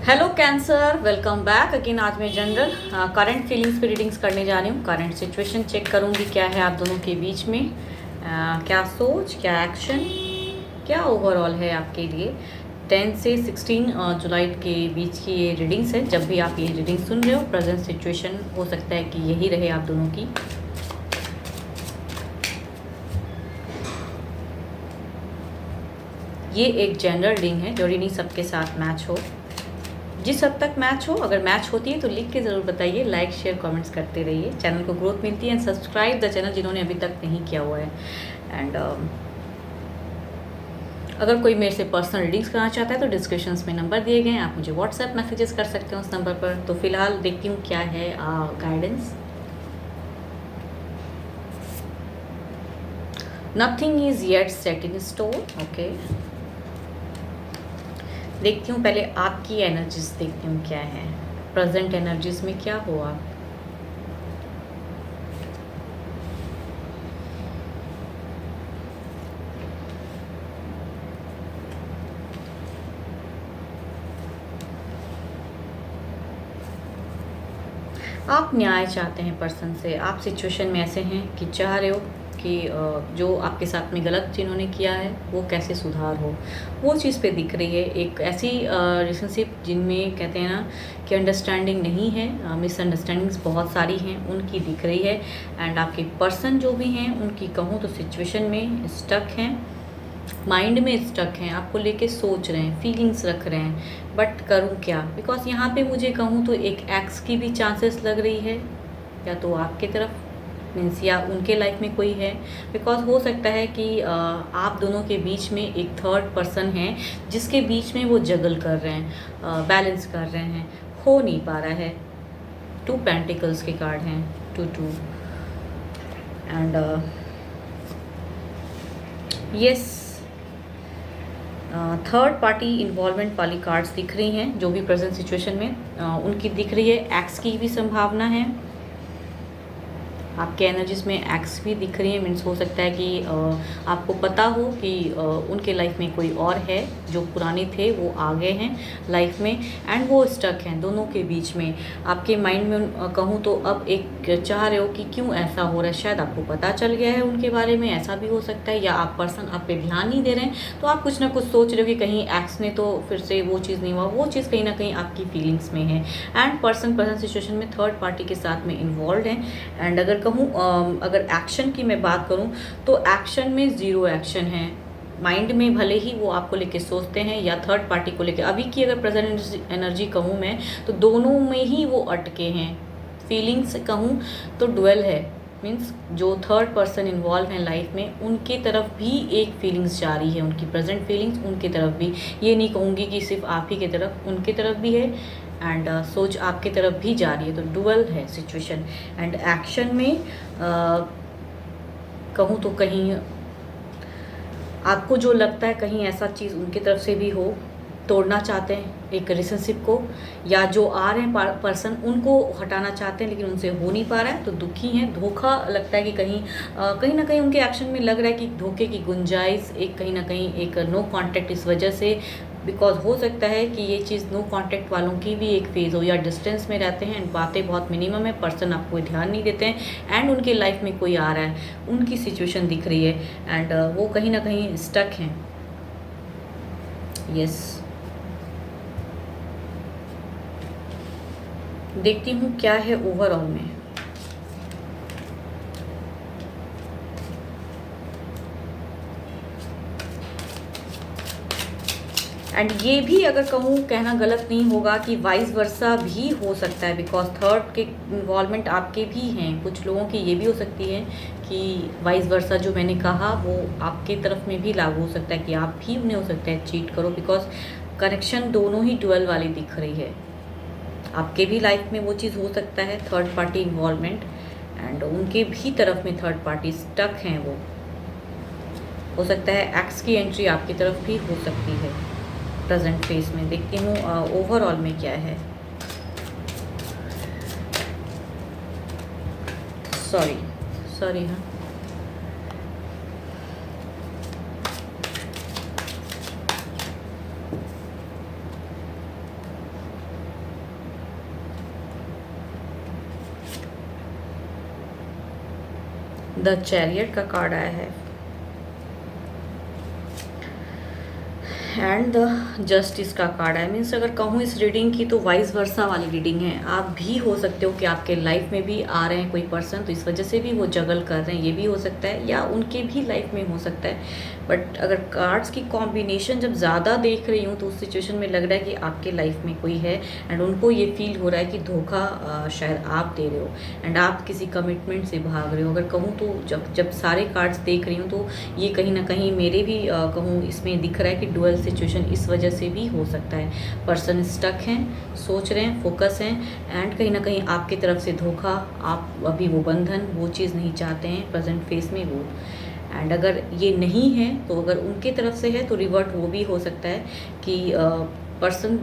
Hello cancer, welcome back again. आज मैं general current feelings पे रीडिंग्स करने जा रही हूँ। करंट सिचुएशन चेक करूँगी क्या है आप दोनों के बीच में। क्या सोच, क्या एक्शन, क्या ओवरऑल है आपके लिए। 10 से 16 जुलाई के बीच की ये रीडिंग्स है। जब भी आप ये रीडिंग सुन रहे हो, प्रेजेंट सिचुएशन हो सकता है कि यही रहे आप दोनों की। ये एक जनरल रीडिंग है, जो रीडिंग सबके साथ मैच हो, जिस हद तक मैच हो। अगर मैच होती है तो लिख के ज़रूर बताइए, लाइक शेयर कमेंट्स करते रहिए। चैनल को ग्रोथ मिलती है। एंड सब्सक्राइब द चैनल जिन्होंने अभी तक नहीं किया हुआ है। एंड अगर कोई मेरे से पर्सनल रीडिंग्स करना चाहता है तो डिस्क्रिप्शंस में नंबर दिए गए हैं, आप मुझे व्हाट्सएप मैसेजेस कर सकते हो उस नंबर पर। तो फिलहाल देखती हूँ क्या है guidance. Nothing is yet set in stone. Okay, देखती हूँ पहले आपकी एनर्जीज, देखती हूँ क्या है प्रेजेंट एनर्जीज में, क्या हुआ। आप न्याय चाहते हैं पर्सन से। आप सिचुएशन में ऐसे हैं कि चाह रहे हो कि जो आपके साथ में गलत जिन्होंने किया है वो कैसे सुधार हो, वो चीज़ पे दिख रही है। एक ऐसी रिलेशनशिप जिनमें कहते हैं ना कि अंडरस्टैंडिंग नहीं है, मिसअंडरस्टैंडिंग्स बहुत सारी हैं, उनकी दिख रही है। एंड आपके पर्सन जो भी हैं उनकी कहूँ तो सिचुएशन में स्टक हैं, माइंड में स्टक हैं, आपको लेके सोच रहे हैं, फीलिंग्स रख रहे हैं। बट करूँ क्या, बिकॉज यहाँ पे मुझे कहूँ तो एक एक्स की भी चांसेस लग रही है, या तो आपके तरफ मीन्स या उनके लाइफ में कोई है। बिकॉज हो सकता है कि आप दोनों के बीच में एक थर्ड पर्सन है जिसके बीच में वो जगल कर रहे हैं, बैलेंस कर रहे हैं, हो नहीं पा रहा है। 2 पेंटिकल्स के कार्ड हैं, 2 and yes, third party involvement वाली कार्ड्स दिख रही हैं जो भी प्रेजेंट सिचुएशन में उनकी दिख रही है। एक्स की भी संभावना है, आपके एनर्जीज में एक्स भी दिख रही है। मीन्स हो सकता है कि आपको पता हो कि उनके लाइफ में कोई और है, जो पुराने थे वो आ गए हैं लाइफ में एंड वो स्टक हैं दोनों के बीच में। आपके माइंड में कहूँ तो अब एक चाह रहे हो कि क्यों ऐसा हो रहा है। शायद आपको पता चल गया है उनके बारे में, ऐसा भी हो सकता है, या आप पर्सन आप पे ध्यान नहीं दे रहे हैं, तो आप कुछ ना कुछ सोच रहे हो कि कहीं एक्स ने तो फिर से वो चीज़ नहीं हुआ। वो चीज़ कहीं ना कहीं आपकी फीलिंग्स में है। एंड पर्सन प्रेजेंट सिचुएशन में थर्ड पार्टी के साथ में इन्वॉल्व है। एंड अगर कहूँ अगर एक्शन की मैं बात करूँ तो एक्शन में ज़ीरो एक्शन है। माइंड में भले ही वो आपको लेके सोचते हैं या थर्ड पार्टी को लेके, अभी की अगर प्रेजेंट एनर्जी कहूँ मैं तो दोनों में ही वो अटके हैं। फीलिंग्स कहूँ तो डुअल है, मीन्स जो थर्ड पर्सन इन्वॉल्व हैं लाइफ में उनके तरफ भी एक फीलिंग्स जा रही है, उनकी प्रेजेंट फीलिंग्स उनके तरफ भी। ये नहीं कहूँगी कि सिर्फ आप ही की तरफ, उनके तरफ भी है। एंड सोच आपकी तरफ भी जा रही है, तो डुअल है सिचुएशन। एंड एक्शन में कहूँ तो कहीं आपको जो लगता है कहीं ऐसा चीज़ उनकी तरफ से भी हो, तोड़ना चाहते हैं एक रिलेशनशिप को, या जो आ रहे हैं पर्सन उनको हटाना चाहते हैं लेकिन उनसे हो नहीं पा रहा है, तो दुखी हैं। धोखा लगता है कि कहीं ना कहीं उनके एक्शन में लग रहा है कि धोखे की गुंजाइश, एक कहीं ना कहीं एक नो कांटेक्ट इस वजह से। बिकॉज हो सकता है कि ये चीज़ नो कांटेक्ट वालों की भी एक फेज़ हो, या डिस्टेंस में रहते हैं, बातें बहुत मिनिमम है, पर्सन आपको ध्यान नहीं देते हैं एंड उनके लाइफ में कोई आ रहा है, उनकी सिचुएशन दिख रही है। एंड वो कहीं ना कहीं स्टक हैं। यस, देखती हूँ क्या है ओवरऑल में। एंड ये भी अगर कहूँ कहना गलत नहीं होगा कि वाइस वर्सा भी हो सकता है, बिकॉज थर्ड के इन्वॉल्वमेंट आपके भी हैं। कुछ लोगों की ये भी हो सकती है कि वाइस वर्सा जो मैंने कहा वो आपके तरफ में भी लागू हो सकता है कि आप भी उन्हें हो सकता है चीट करो। बिकॉज कनेक्शन दोनों ही डुअल वाली दिख रही है। आपके भी लाइफ में वो चीज़ हो सकता है, थर्ड पार्टी इन्वॉल्वमेंट, एंड उनके भी तरफ में थर्ड पार्टी स्टक हैं। वो हो सकता है एक्स की एंट्री आपकी तरफ भी हो सकती है प्रेजेंट फेस में। देखती हूँ ओवरऑल में क्या है। सॉरी हाँ, द चैरियट का कार्ड आया है एंड द जस्टिस का कार्ड है। मीन्स अगर कहूँ इस रीडिंग की तो वाइस वर्सा वाली रीडिंग है। आप भी हो सकते हो कि आपके लाइफ में भी आ रहे हैं कोई पर्सन, तो इस वजह से भी वो जगल कर रहे हैं, ये भी हो सकता है, या उनके भी लाइफ में हो सकता है। बट अगर कार्ड्स की कॉम्बिनेशन जब ज़्यादा देख रही हूँ तो उस सिचुएशन में लग रहा है कि आपके लाइफ में कोई है एंड उनको ये फील हो रहा है कि धोखा शायद आप दे रहे हो एंड आप किसी कमिटमेंट से भाग रहे हो। अगर कहूँ तो जब सारे कार्ड्स देख रही हूँ तो ये कहीं ना कहीं मेरे भी कहूँ इसमें दिख रहा है कि डुअल सिचुएशन इस वजह से भी हो सकता है। पर्सन स्टक हैं, सोच रहे हैं, फोकस हैं एंड कहीं ना कहीं आपकी तरफ से धोखा, आप अभी वो बंधन, वो चीज़ नहीं चाहते हैं प्रेजेंट फेस में वो। एंड अगर ये नहीं है तो अगर उनके तरफ से है तो रिवर्ट वो भी हो सकता है कि पर्सन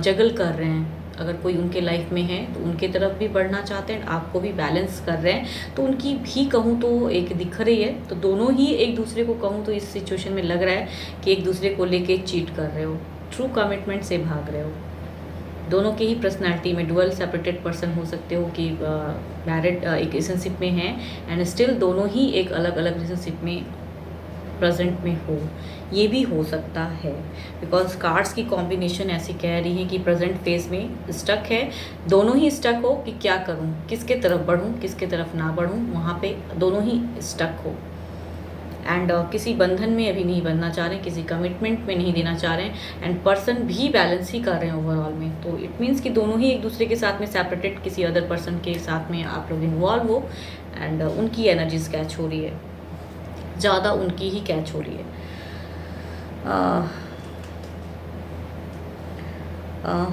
जगल कर रहे हैं। अगर कोई उनके लाइफ में है तो उनके तरफ भी बढ़ना चाहते हैं, आपको भी बैलेंस कर रहे हैं, तो उनकी भी कहूँ तो एक दिख रही है। तो दोनों ही एक दूसरे को कहूँ तो इस सिचुएशन में लग रहा है कि एक दूसरे को लेके चीट कर रहे हो, ट्रू कमिटमेंट से भाग रहे हो। दोनों की ही पर्सनालिटी में डुअल सेपरेटेड पर्सन हो सकते हो कि मैरिड एक रिलेशनशिप में हैं एंड स्टिल दोनों ही एक अलग अलग रिलेशनशिप में प्रेजेंट में हो, ये भी हो सकता है। बिकॉज कार्ड्स की कॉम्बिनेशन ऐसी कह रही है कि प्रेजेंट फेज में स्टक है, दोनों ही स्टक हो कि क्या करूं, किसके तरफ बढ़ूं, किसके तरफ ना बढ़ूं, वहाँ पे दोनों ही स्टक हो एंड किसी बंधन में अभी नहीं बनना चाह रहे हैं, किसी कमिटमेंट में नहीं देना चाह रहे हैं एंड पर्सन भी बैलेंस ही कर रहे हैं ओवरऑल में। तो इट मीन्स कि दोनों ही एक दूसरे के साथ में सेपरेटेड किसी अदर पर्सन के साथ में आप लोग इन्वॉल्व हो एंड उनकी एनर्जीज कैच हो रही है, ज़्यादा उनकी ही कैच हो रही है।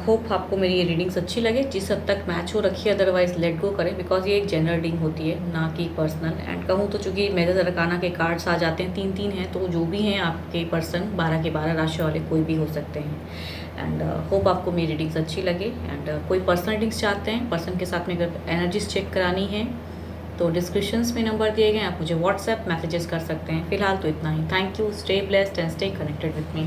होप आपको मेरी ये रीडिंग्स अच्छी लगे, जिस हद तक मैच हो रखी है, अदरवाइज लेट गो करें बिकॉज ये एक जनरल रीडिंग होती है ना कि पर्सनल। एंड कहूँ तो चूँकि मेजर अरकाना के कार्ड्स आ जाते हैं 3-3 हैं, तो जो भी हैं आपके पर्सन 12 के 12 राशि वाले कोई भी हो सकते हैं। एंड होप आपको मेरी रीडिंग्स अच्छी लगे एंड कोई पर्सनल रीडिंग्स चाहते हैं, पर्सन के साथ में अगर एनर्जीज चेक करानी है तो डिस्क्रिप्शंस में नंबर दिए गए, आप मुझे व्हाट्सएप मैसेजेस कर सकते हैं। फिलहाल तो इतना ही। Thank you, stay blessed and stay connected with me.